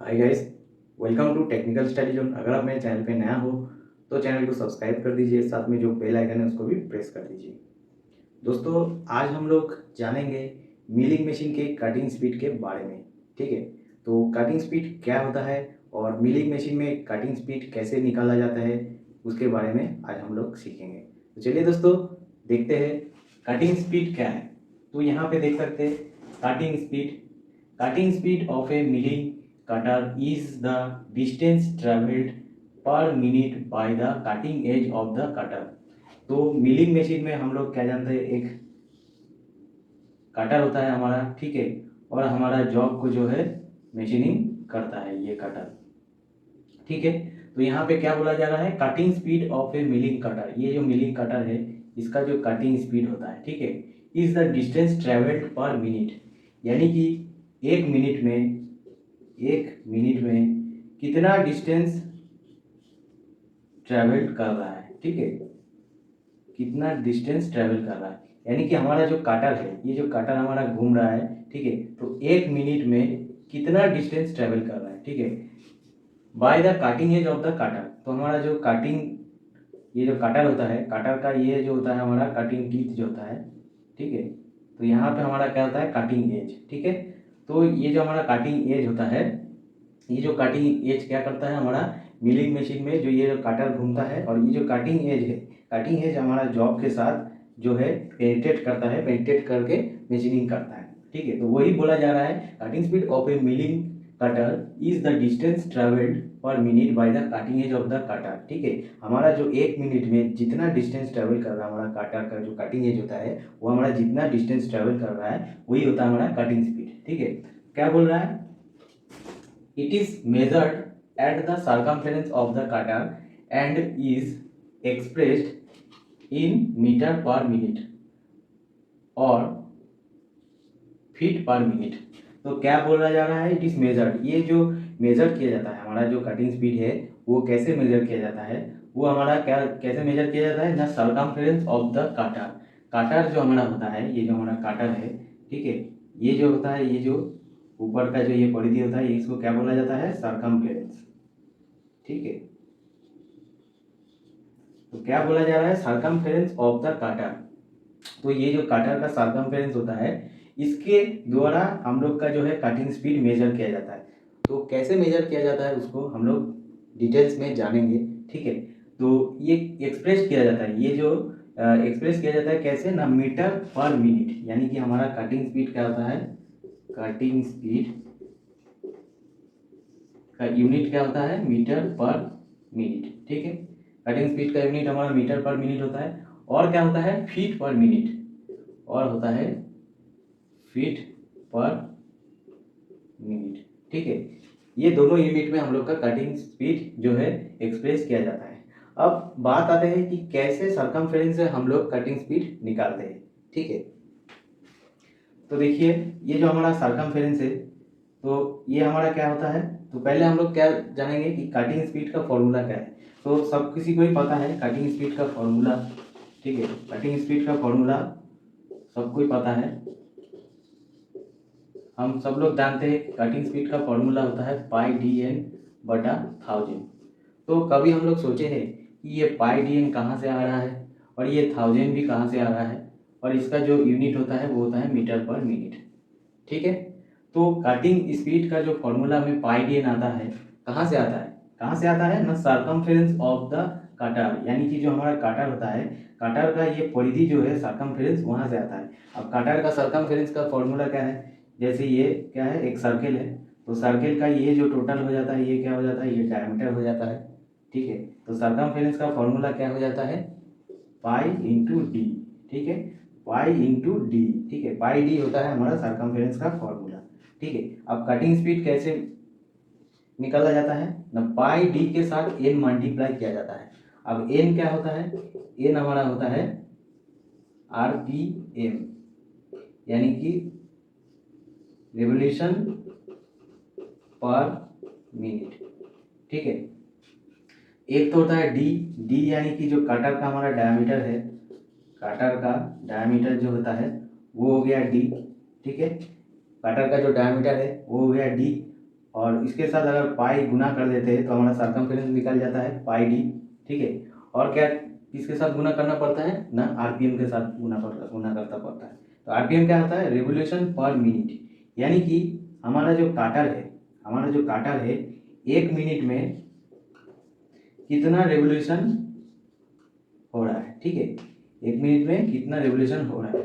Hi guys, welcome to technical study zone. अगर आप मेरे चैनल पे नया हो तो चैनल को सब्सक्राइब कर दीजिए, साथ में जो बेल आइकन है उसको भी प्रेस कर दीजिए। दोस्तों, आज हम लोग जानेंगे मिलिंग मशीन के कटिंग स्पीड के बारे में। ठीक है, तो कटिंग स्पीड क्या होता है और मिलिंग मशीन में कटिंग स्पीड कैसे निकाला जाता है उसके बारे में आज हम लोग सीखेंगे। तो चलिए दोस्तों, देखते हैं कटिंग स्पीड क्या है। तो यहाँ पे देख सकते हैं cutting speed of A milling cutter is the distance traveled per minute by the cutting edge of the cutter। तो मिलिंग मशीन में हम लोग क्या जानते हैं, एक कटर होता है हमारा, ठीक है, और हमारा जॉब को जो है मशीनिंग करता है ये कटर। ठीक है, तो यहाँ पे क्या बोला जा रहा है, cutting speed of A milling cutter. ये जो मिलिंग कटर है इसका जो कटिंग स्पीड होता है, ठीक है, इज द डिस्टेंस ट्रेवल्ड पर मिनट, यानी कि एक मिनट में कितना डिस्टेंस ट्रेवल कर रहा है। ठीक है, कितना डिस्टेंस ट्रेवल कर रहा है, यानी कि हमारा जो कटर है, ये जो कटर हमारा घूम रहा है, ठीक है, तो एक मिनट में कितना डिस्टेंस ट्रेवल कर रहा है। ठीक है, by the cutting edge of the cutter. तो हमारा जो कटिंग, ये जो कटर होता है, कटर का ये जो होता है हमारा कटिंग टीथ जो होता है, ठीक है, तो यहाँ पे हमारा क्या होता है, कटिंग एज। ठीक है, तो ये जो हमारा कटिंग एज होता है, ये जो कटिंग एज क्या करता है हमारा मिलिंग मशीन में, जो ये जो कटर घूमता है और ये जो कटिंग एज है, कटिंग एज हमारा जॉब के साथ जो है पेनिट्रेट करता है, पेनिट्रेट करके मशीनिंग करता है। ठीक है, तो वही बोला जा रहा है, cutting speed of A milling cutter is the distance travelled पर minute by the cutting edge of the cutter. ठीक है, हमारा जो एक मिनट में जितना डिस्टेंस ट्रेवल कर रहा है हमारा कटर का जो कटिंग एज होता है, वो हमारा जितना डिस्टेंस ट्रेवल कर रहा है वही होता है हमारा कटिंग स्पीड। ठीक है, क्या बोल रहा है, it is measured at the circumference of the cutter and is expressed in meter per minute और फीट पर मिनट। तो क्या बोला जा रहा है, इट इज मेजर्ड, ये जो मेजर किया जाता है हमारा जो कटिंग स्पीड है वो कैसे मेजर किया जाता है, वो हमारा क्या कैसे मेजर किया जाता है, the circumference of the Carter. Carter जो हमारा होता है, ये जो हमारा काटर है, ठीक है, ये जो होता है, ये जो ऊपर का जो ये परिधि होता है, इसको क्या बोला जाता है, सर्कमफ्रेंस। ठीक है, तो क्या बोला जा रहा है, सर्कमफ्रेंस ऑफ द काटर। तो ये जो काटर का सर्कमफ्रेंस होता है, इसके द्वारा हम लोग का जो है कटिंग स्पीड मेजर किया जाता है। तो कैसे मेजर किया जाता है उसको हम लोग डिटेल्स में जानेंगे। ठीक है, तो ये एक्सप्रेस किया जाता है, ये जो एक्सप्रेस किया जाता है कैसे ना, मीटर पर मिनट, यानी कि हमारा कटिंग स्पीड क्या होता है, कटिंग स्पीड का यूनिट क्या होता है, मीटर पर मिनट। ठीक है, कटिंग स्पीड का यूनिट हमारा मीटर पर मिनट होता है, और क्या होता है, फीट पर मिनट, और होता है फीट पर मिनट। ठीक है, ये दोनों यूनिट में हम लोग का कटिंग स्पीड जो है एक्सप्रेस किया जाता है। अब बात आते हैं कि कैसे सर्कमफ्रेंस से हम लोग कटिंग स्पीड निकालते हैं। ठीक है, तो देखिए, ये जो हमारा सर्कमफ्रेंस है, तो ये हमारा क्या होता है, तो पहले हम लोग क्या जानेंगे कि कटिंग स्पीड का फॉर्मूला क्या है। तो सब किसी को ही पता है कटिंग स्पीड का फॉर्मूला। ठीक है, कटिंग स्पीड का फॉर्मूला सबको ही पता है, हम सब लोग जानते हैं कटिंग स्पीड का फॉर्मूला होता है पाई डी एन बटा 1000। तो कभी हम लोग सोचे हैं कि ये पाई डी एन कहाँ से आ रहा है और ये 1000 भी कहाँ से आ रहा है, और इसका जो यूनिट होता है वो होता है मीटर पर मिनट। ठीक है, तो कटिंग स्पीड का जो फॉर्मूला में पाई डी एन आता है, कहाँ से आता है, कहाँ से आता है ना, सर्कमफ्रेंस ऑफ द कटर, यानी कि जो हमारा कटर होता है, कटर का ये परिधि जो है सर्कमफ्रेंस वहाँ से आता है। अब कटर का सर्कमफ्रेंस का फॉर्मूला क्या है, जैसे ये क्या है, एक सर्किल है, तो सर्किल का ये जो टोटल हो जाता है, ये क्या हो जाता है, ये डायमीटर हो जाता है। ठीक है, तो सर्कमफ्रेंस का फॉर्मूला क्या हो जाता है, पाई इंटू डी। ठीक है, पाई इंटू डी। ठीक है, पाई डी होता है हमारा सर्कमफ्रेंस का फॉर्मूला। ठीक है, अब कटिंग स्पीड कैसे निकाला जाता है ना, पाई डी के साथ एन मल्टीप्लाई किया जाता है। अब एन क्या होता है, एन हमारा होता है आरपीएम, यानी कि रिवोल्यूशन पर मिनट। ठीक है, एक तो होता है डी, डी यानी कि जो कटर का हमारा डायमीटर है, कटर का डायमीटर जो होता है वो हो गया डी। ठीक है, कटर का जो डायमीटर है वो हो गया डी, और इसके साथ अगर पाई गुना कर देते हैं तो हमारा सरकमफेरेंस निकल जाता है पाई डी, ठीक है। और क्या इसके साथ गुना करना पड़ता है ना, आरपीएम के साथ गुना करता पड़ता है। तो आरपीएम क्या होता है, रेवोल्यूशन पर मिनट, यानी कि हमारा जो काटर है 1 मिनट में कितना रेवोल्यूशन हो रहा है, ठीक है। 1 मिनट में कितना रेवोल्यूशन हो रहा है।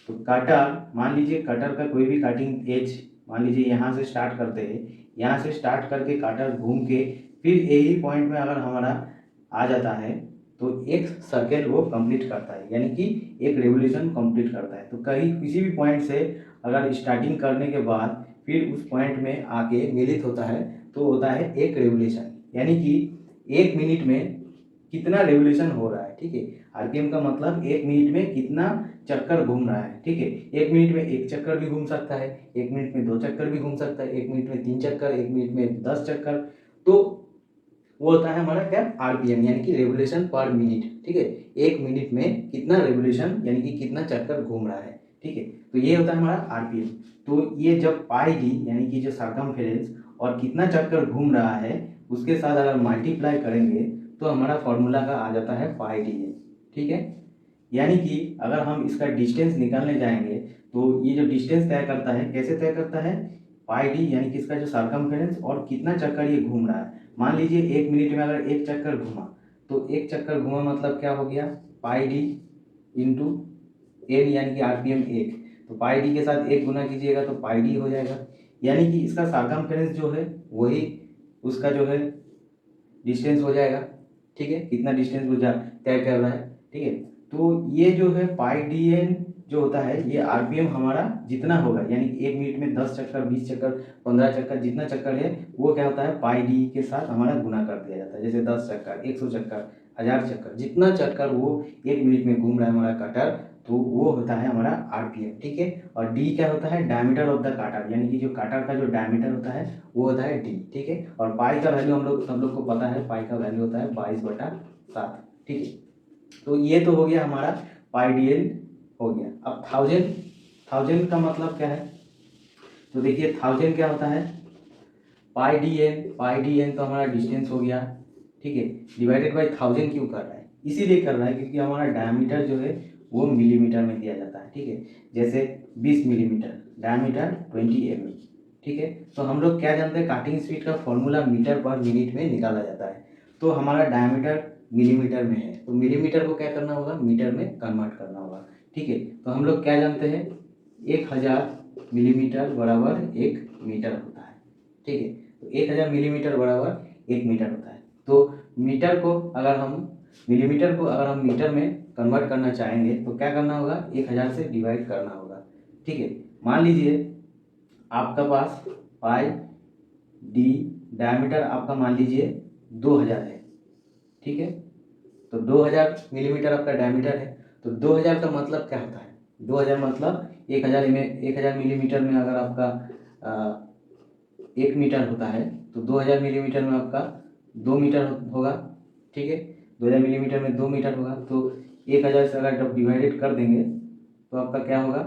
तो कटर, मान लीजिए कटर का कोई भी कटिंग एज, मान लीजिए यहाँ से स्टार्ट करते हैं, यहाँ से स्टार्ट करके कटर घूम के फिर यही पॉइंट में अगर हमारा आ जाता है तो एक सर्कल वो कंप्लीट करता है, यानी कि एक रेवोल्यूशन कंप्लीट करता है। तो कहीं किसी भी पॉइंट से अगर स्टार्टिंग करने के बाद फिर उस पॉइंट में आके मिलित होता है तो होता है एक रेवोल्यूशन, यानी कि 1 मिनट में कितना रेवोल्यूशन हो रहा है, ठीक है। आरपीएम का मतलब 1 मिनट में कितना चक्कर घूम रहा है, ठीक है। 1 मिनट में 1 चक्कर भी घूम सकता है, 1 मिनट में 2 चक्कर भी घूम सकता है, 1 मिनट में 3 चक्कर, 1 मिनट में 10 चक्कर। तो वो होता है हमारा क्या, आरपीएम, यानी कि रेवोल्यूशन पर मिनट, ठीक है। 1 मिनट में कितना रेवोल्यूशन यानी कि कितना चक्कर घूम रहा है, ठीक है। तो ये होता है हमारा आरपीएम। तो ये जब पाई डी यानी कि जो सरकमफेरेंस और कितना चक्कर घूम रहा है उसके साथ अगर मल्टीप्लाई करेंगे तो हमारा फॉर्मूला का आ जाता है पाई डी है, ठीक है। यानी कि अगर हम इसका डिस्टेंस निकालने जाएंगे तो ये जो डिस्टेंस तय करता है, कैसे तय करता है, पाई डी यानी कि इसका जो सरकमफेरेंस और कितना चक्कर ये घूम रहा है। मान लीजिए 1 मिनट में अगर 1 चक्कर घूमा तो 1 चक्कर घूमा मतलब क्या हो गया, पाई डी इंटू एन यानी कि आरपीएम 1। तो पाई डी के साथ 1 गुना कीजिएगा तो पाई डी हो जाएगा, यानी कि इसका सरकमफेरेंस जो है वही उसका जो है डिस्टेंस हो जाएगा, ठीक है। कितना डिस्टेंस वो तय कर रहा है, ठीक है। तो ये जो है पाई डी एन जो होता है ये आरपीएम हमारा जितना होगा, यानी कि 1 मिनट में 10 चक्कर, 20 चक्कर, 15 चक्कर, जितना चक्कर है वो क्या होता है पाई डी के साथ हमारा गुना कर दिया जाता है। जैसे 10 चक्कर, 100 चक्कर, 1000 चक्कर, जितना चक्कर वो 1 मिनट में घूम रहा है हमारा कटर, तो वो होता है हमारा आरपीएम, ठीक है। और डी क्या होता है, डायमीटर ऑफ द काटर, यानी कि जो काटर का जो डायमीटर होता है वो होता है डी, ठीक है। और पाई का वैल्यू सब लोग को पता है, पाई का वैल्यू होता है 22/7, ठीक है। तो ये तो हो गया हमारा पाई डी एन हो गया। अब थाउजेंड का मतलब क्या है, तो देखिए थाउजेंड क्या होता है, पाई डी एन तो हमारा डिस्टेंस हो गया, ठीक है। डिवाइडेड बाई 1000 क्यों कर रहा है, इसीलिए कर रहा है क्योंकि हमारा डायमीटर जो है वो मिलीमीटर में दिया जाता है, ठीक है। जैसे 20 मिलीमीटर, डायमीटर 20 mm, ठीक है। तो हम लोग क्या जानते हैं, काटिंग स्पीड का फॉर्मूला मीटर पर मिनट में निकाला जाता है। तो हमारा डायमीटर मिलीमीटर में है तो मिलीमीटर को क्या करना होगा, मीटर में कन्वर्ट करना होगा, ठीक है। तो हम लोग क्या जानते हैं, 1000 मिलीमीटर बराबर 1 मीटर होता है, ठीक है। तो 1000 मिलीमीटर बराबर 1 मीटर होता है। तो मिलीमीटर को अगर हम मीटर में कन्वर्ट करना चाहेंगे तो क्या करना होगा, 1000 से डिवाइड करना होगा, ठीक है। मान लीजिए आपका पास पाई डी डायमीटर आपका मान लीजिए 2000 है, ठीक है। तो 2000 मिलीमीटर आपका डायमीटर है। तो 2000 का मतलब क्या होता है, 2000 मतलब 1000 मिलीमीटर में अगर आपका 1 मीटर होता है तो 2000 मिलीमीटर में आपका 2 मीटर होगा, ठीक है। 2000 मिलीमीटर में 2 मीटर होगा। तो 1000 से अगर जब डिवाइडेड कर देंगे तो आपका क्या होगा,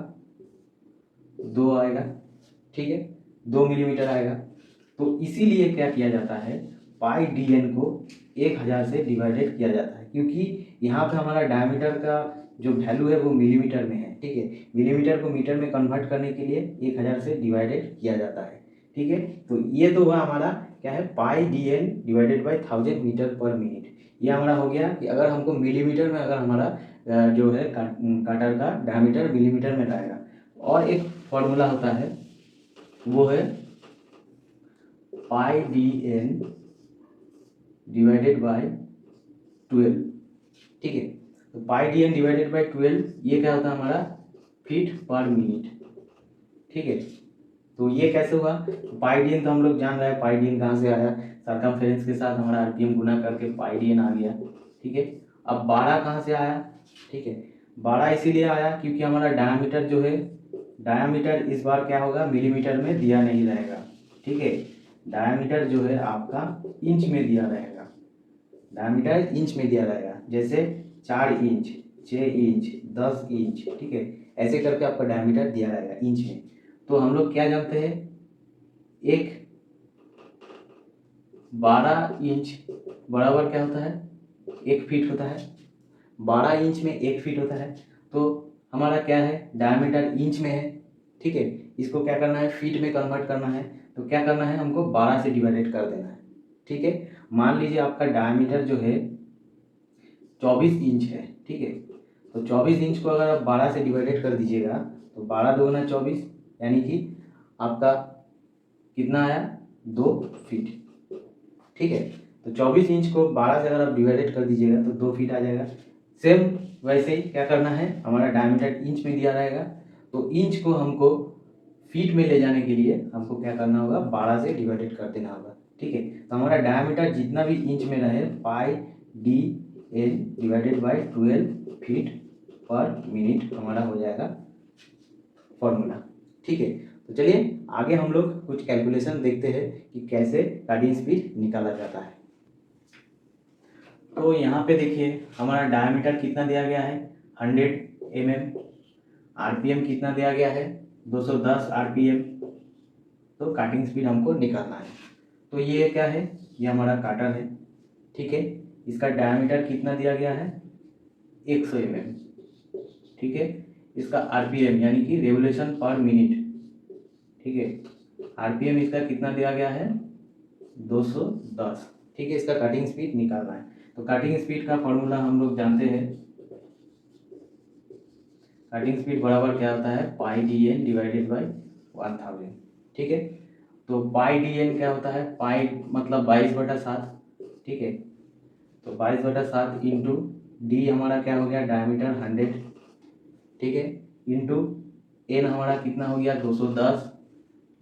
2 आएगा, ठीक है, 2 मिलीमीटर आएगा। तो इसीलिए क्या किया जाता है, पाई डी एन को 1000 से डिवाइडेड किया जाता है, क्योंकि यहाँ पे हमारा डायमीटर का जो वैल्यू है वो मिलीमीटर में है, ठीक है। मिलीमीटर को मीटर में कन्वर्ट करने के लिए 1000 से डिवाइडेड किया जाता है, ठीक है। तो ये तो हुआ हमारा क्या है, pi D N divided by 1000 metre पर मिनट। ये हमारा हो गया कि अगर हमको मिलीमीटर में अगर हमारा जो है काटर का डायमीटर मिलीमीटर में रहेगा। और एक फॉर्मूला होता है वो है pi D N divided by 12, ठीक है। तो पाई डी एन डिवाइडेड बाय 12 ये क्या होता है हमारा, फीट पर मिनट, ठीक है। तो ये कैसे हुआ, तो पाई डी एन तो हम लोग जान रहे हैं पाई डी एन कहाँ से आया, सरकमफेरेंस के साथ हमारा आरपीएम गुना करके पाई डी एन आ गया, ठीक है। अब 12 कहाँ से आया, ठीक है। 12 इसीलिए आया क्योंकि हमारा डायमीटर जो है, डायमीटर इस बार क्या होगा, मिलीमीटर में दिया नहीं रहेगा, ठीक है। डायमीटर जो है आपका इंच में दिया रहेगा, डायमीटर इंच में दिया रहेगा। जैसे 4 इंच, 6 इंच, 10 इंच, ठीक है, ऐसे करके आपका डायमीटर दिया रहेगा इंच में। तो हम लोग क्या जानते हैं, एक 12 इंच बराबर क्या होता है, 1 फीट होता है। 12 इंच में 1 फीट होता है, तो हमारा क्या है, डायमीटर इंच में है, ठीक है। इसको क्या करना है, फीट में कन्वर्ट करना है, तो क्या करना है, हमको 12 से डिवाइडेड कर देना है, ठीक है। मान लीजिए आपका डायमीटर जो है 24 इंच है, ठीक है। तो 24 इंच को अगर आप 12 से डिवाइडेड कर दीजिएगा तो 12 दूना 24, यानी कि आपका कितना आया, 2 फीट, ठीक है। तो 24 इंच को 12 से अगर आप डिवाइडेड कर दीजिएगा तो 2 फीट आ जाएगा। सेम वैसे ही क्या करना है, हमारा डायमीटर इंच में दिया रहेगा, तो इंच को हमको फीट में ले जाने के लिए हमको क्या करना होगा, 12 से डिवाइडेड कर देना होगा, ठीक है। तो हमारा डायमीटर जितना भी इंच में रहे, pi D L divided by 12 feet पर मिनट हमारा हो जाएगा फॉर्मूला, ठीक है। तो चलिए आगे हम लोग कुछ कैलकुलेशन देखते हैं कि कैसे कटिंग स्पीड निकाला जाता है। तो यहाँ पे देखिए हमारा डायमीटर कितना दिया गया है, 100 mm, आरपीएम कितना दिया गया है, 210 आरपीएम। तो काटिंग स्पीड हमको निकालना है। तो ये क्या है, ये हमारा काटर है, ठीक है। इसका डायमीटर कितना दिया गया है, 100 mm, ठीक है। इसका आरपीएम यानी कि रेवोल्यूशन पर मिनट, ठीक है। आरपीएम इसका कितना दिया गया है, 210, ठीक है। इसका कटिंग स्पीड निकालना है। तो कटिंग स्पीड का फॉर्मूला हम लोग जानते हैं, कटिंग स्पीड बराबर क्या होता है, pi D N divided by 1000, ठीक है। तो पाई डी एन क्या होता है, पाई मतलब 22/7, ठीक है। तो 22/7 इंटू डी हमारा क्या हो गया, डायमीटर 100, ठीक है, इंटू एन हमारा कितना हो गया, 210,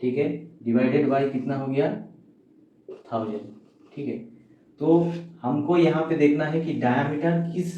ठीक है, डिवाइडेड बाई कितना हो गया, 1000, ठीक है। तो हमको यहाँ पे देखना है कि डायमीटर किस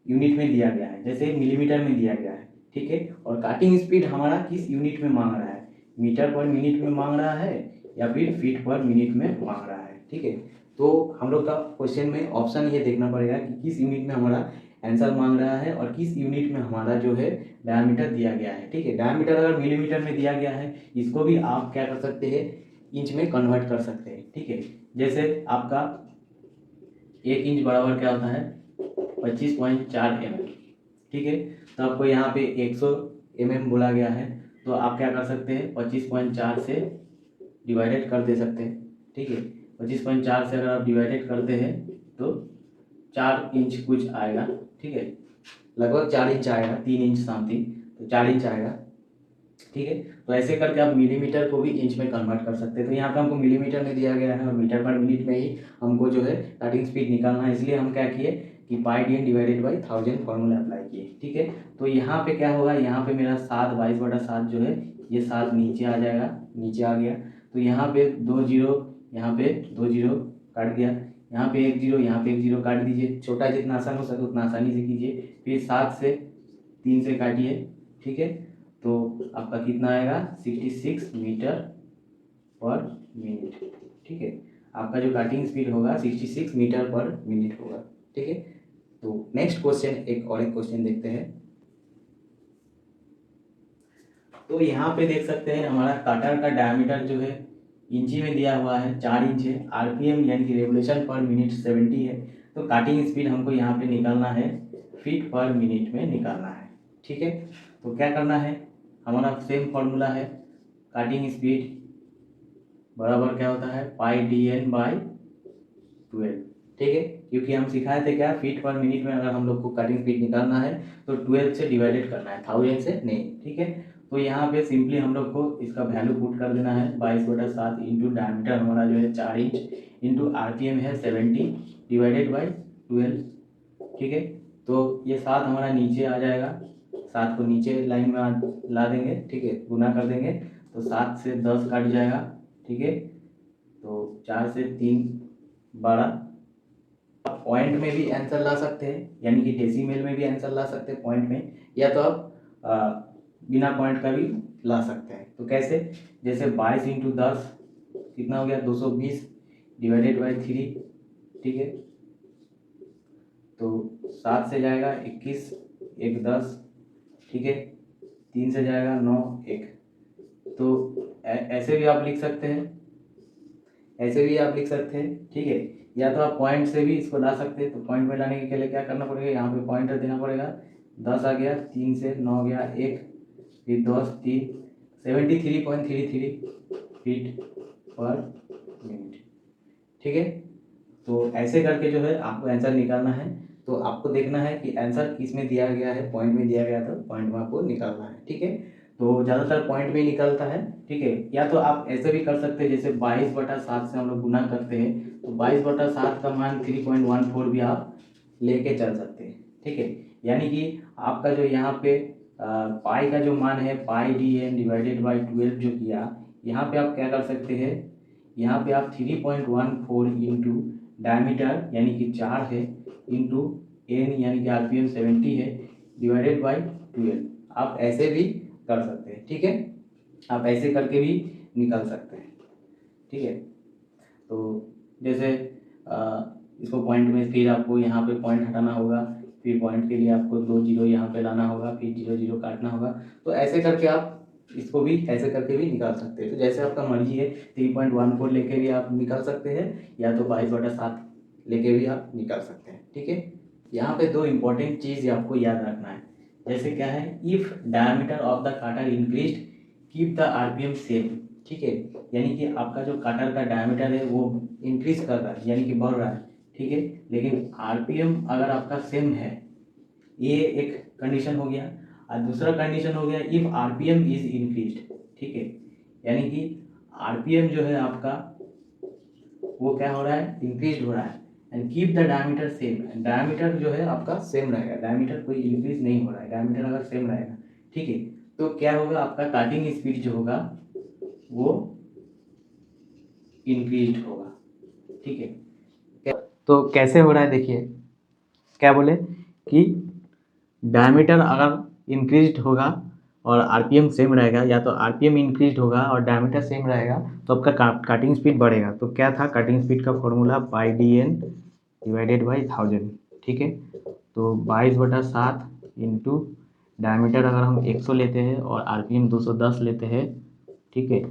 यूनिट में दिया गया है, जैसे मिलीमीटर में दिया गया है, ठीक है। और काटिंग स्पीड हमारा किस यूनिट में मांग रहा है, मीटर पर मिनट में मांग रहा है या फिर फीट पर मिनट में मांग रहा है, ठीक है। तो हम लोग का क्वेश्चन में ऑप्शन ये देखना पड़ेगा कि किस यूनिट में हमारा आंसर मांग रहा है और किस यूनिट में हमारा जो है डायमीटर दिया गया है, ठीक है। डायमीटर अगर मिलीमीटर में दिया गया है, इसको भी आप क्या कर सकते हैं, इंच में कन्वर्ट कर सकते हैं, ठीक है। जैसे आपका 1 इंच बराबर क्या होता है, 25.4 mm, ठीक है। तो आपको यहाँ पे 100 mm बोला गया है, तो आप क्या कर सकते हैं, 25.4 से डिवाइडेड कर दे सकते हैं, ठीक है। 25.4 से अगर आप डिवाइडेड करते हैं तो 4 इंच कुछ आएगा, ठीक है। लगभग 4 इंच आएगा, 3 इंच समथिंग, तो 4 इंच आएगा, ठीक है। तो ऐसे करके आप मिलीमीटर को भी इंच में कन्वर्ट कर सकते हैं। तो यहाँ पे हमको मिलीमीटर में दिया गया है और मीटर पर मिनट में ही हमको जो है कटिंग स्पीड निकालना है, इसलिए हम क्या किए कि pi D N divided by 1000 formula apply किए, ठीक है। तो यहाँ पे क्या होगा, यहाँ पे मेरा 7 22/7 जो है ये 7 नीचे आ जाएगा, नीचे आ गया। तो यहाँ पे 2 जीरो, यहाँ पे 2 जीरो काट दिया, यहाँ पे 1 जीरो, यहाँ पे 1 जीरो काट दीजिए, छोटा जितना आसान हो सके उतना आसानी से कीजिए। फिर 7 से 3 से काटिए, ठीक है। तो आपका कितना आएगा, 66 मीटर पर मिनट, ठीक है। आपका जो कटिंग स्पीड होगा 66 मीटर पर मिनट होगा, ठीक है। तो नेक्स्ट क्वेश्चन, एक क्वेश्चन देखते हैं। तो यहाँ पे देख सकते हैं हमारा कटर का डायमीटर जो है इंची में दिया हुआ है, 4 इंच है। आरपीएम यानी कि रेवोल्यूशन पर मिनट 70 है। तो कटिंग स्पीड हमको यहाँ पे निकालना है, फीट पर मिनट में निकालना है, ठीक है। तो क्या करना है, हमारा सेम फॉर्मूला है, कटिंग स्पीड बराबर क्या होता है, पाई डी एन बाई 12, ठीक है। क्योंकि हम सिखाए थे क्या, फीट पर मिनट में अगर हम लोग को कटिंग स्पीड निकालना है तो 12 से डिवाइडेड करना है, 1000 से नहीं, ठीक है। तो यहाँ पे सिंपली हम लोग को इसका वैल्यू पुट कर देना है, 22/7 इंटू डायमीटर हमारा जो है 4 इंच इंटू आरपीएम है 70 डिवाइडेड बाई 12, ठीक है। तो ये 7 हमारा नीचे आ जाएगा, 7 को नीचे लाइन में ला देंगे, ठीक है, गुना कर देंगे, तो 7 से 10 कट जाएगा, ठीक है। तो 4 से 3 12, आप पॉइंट में भी आंसर ला सकते हैं, यानी कि डेसिमल में भी आंसर ला सकते हैं पॉइंट में, या तो आप बिना पॉइंट का भी ला सकते हैं। तो कैसे, जैसे 22 इंटू 10 कितना हो गया, 220 डिवाइडेड बाई 3, ठीक है। तो 7 से जाएगा 21, 1 10, ठीक है। 3 से जाएगा 9 1। तो ऐसे भी आप लिख सकते हैं ऐसे भी आप लिख सकते हैं, ठीक है। या तो आप पॉइंट से भी इसको ला सकते हैं। तो पॉइंट में लाने के लिए क्या करना पड़ेगा, यहाँ पे पॉइंटर देना पड़ेगा। 10 आ गया, 3 से 9 गया 1, फिर 10 3 73.33 फीट पर मिनट, ठीक है। तो ऐसे करके जो है आपको आंसर निकालना है। तो आपको देखना है कि आंसर किस में दिया गया है, पॉइंट में दिया गया, तो पॉइंट में आपको निकालना है, ठीक है। तो ज़्यादातर पॉइंट में निकलता है, ठीक है। या तो आप ऐसे भी कर सकते हैं, जैसे 22/7 से हम लोग गुना करते हैं, तो 22/7 का मान 3.14 भी आप लेके चल सकते हैं, ठीक है। यानी कि आपका जो यहाँ पे पाई का जो मान है, पाई dn डिवाइडेड बाई 12 जो किया, यहाँ पे आप क्या कर सकते हैं, यहाँ पे आप 3.14 इंटू डायमीटर यानी कि 4 है, इंटू एन यानी कि आरपीएम 70 है, डिवाइडेड बाई 12 आप ऐसे भी कर सकते हैं, ठीक है। आप ऐसे करके भी निकाल सकते हैं, ठीक है। तो जैसे इसको पॉइंट में फिर आपको यहाँ पे पॉइंट हटाना होगा, फिर पॉइंट के लिए आपको 2 जीरो यहाँ पे लाना होगा, फिर 0 0 काटना होगा। तो ऐसे करके आप इसको भी ऐसे करके भी निकाल सकते हैं। तो जैसे आपका मर्जी है, 3.14 लेके भी आप निकाल सकते हैं, या तो 22/7 लेके भी आप निकाल सकते हैं, ठीक है। यहाँ पे 2 इम्पोर्टेंट चीज़ आपको याद रखना है। जैसे क्या है, if diameter of the Carter increased keep the RPM same, ठीक है। यानी कि आपका जो काटर का डायमीटर है वो इंक्रीज कर रहा है, यानी कि बढ़ रहा है, ठीक है। लेकिन आरपीएम अगर आपका सेम है, ये एक कंडीशन हो गया। और दूसरा कंडीशन हो गया इफ आरपीएम इज इंक्रीज्ड, ठीक है। यानी कि आरपीएम जो है आपका वो क्या हो रहा है, इंक्रीज हो रहा है। And keep the diameter same, diameter जो है आपका सेम रहेगा, डायमीटर कोई इंक्रीज नहीं हो रहा है, डायमीटर अगर सेम रहेगा, ठीक है। तो क्या होगा, आपका काटिंग स्पीड जो होगा वो इंक्रीज होगा, ठीक है। तो कैसे हो रहा है देखिए, क्या बोले कि डायमीटर अगर इंक्रीज होगा और आरपीएम सेम रहेगा, या तो आरपीएम इंक्रीज होगा और डायमीटर सेम रहेगा, तो आपका काटिंग स्पीड बढ़ेगा। तो क्या था, काटिंग स्पीड का formula pi dn divided by 1000, ठीक है। तो 22/7 इंटू डायमीटर अगर हम 100 लेते हैं और आरपीएम 210 लेते हैं, ठीक है।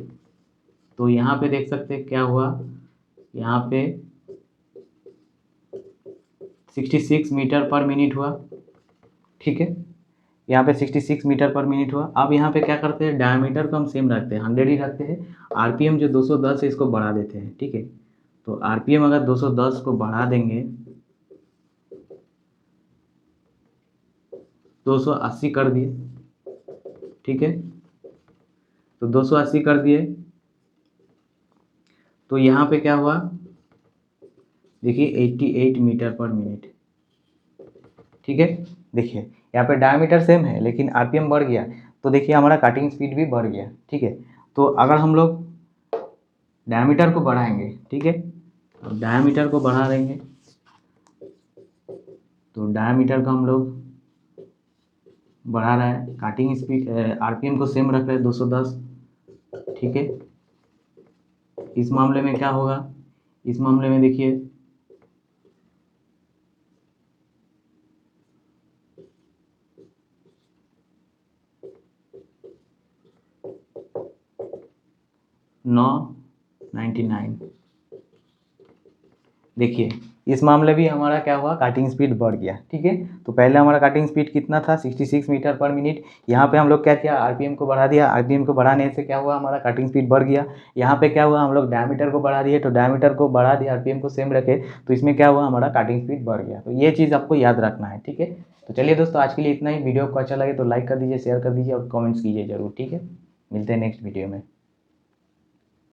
तो यहाँ पे देख सकते हैं क्या हुआ, यहाँ पे 66 मीटर पर मिनट हुआ, ठीक है। यहाँ पे 66 मीटर पर मिनट हुआ। अब यहाँ पे क्या करते हैं, डायमीटर को हम सेम रखते हैं, 100 ही रखते हैं। आरपीएम जो 210 है इसको बढ़ा देते हैं, ठीक है। तो आरपीएम अगर 210 को बढ़ा देंगे, 280 कर दिए, ठीक है। तो 280 कर दिए, तो यहाँ पे क्या हुआ देखिए 88 मीटर पर मिनट, ठीक है। देखिए यहाँ पे डायमीटर सेम है लेकिन आरपीएम बढ़ गया, तो देखिए हमारा कटिंग स्पीड भी बढ़ गया, ठीक है। तो अगर हम लोग डायमीटर को बढ़ाएंगे, ठीक है, तो डायमीटर को बढ़ा देंगे, तो डायमीटर को हम लोग बढ़ा रहा है, काटिंग स्पीड आरपीएम को सेम रख रहे हैं 210, ठीक है। इस मामले में क्या होगा, इस मामले में देखिए 999, देखिए इस मामले भी हमारा क्या हुआ, काटिंग स्पीड बढ़ गया, ठीक है। तो पहले हमारा काटिंग स्पीड कितना था, 66 मीटर पर मिनट। यहाँ पे हम लोग क्या किया, आरपीएम को बढ़ा दिया, आरपीएम को बढ़ाने से क्या हुआ, हमारा काटिंग स्पीड बढ़ गया। यहाँ पे क्या हुआ, हम लोग डायमीटर को बढ़ा दिए, तो डायमीटर को बढ़ा दिया, आरपीएम को सेम रखे, तो इसमें क्या हुआ, हमारा काटिंग स्पीड बढ़ गया। तो ये चीज़ आपको याद रखना है, ठीक है। तो चलिए दोस्तों, आज के लिए इतना ही। वीडियो को अच्छा लगे तो लाइक कर दीजिए, शेयर कर दीजिए और कॉमेंट्स कीजिए जरूर, ठीक है। मिलते हैं नेक्स्ट वीडियो में।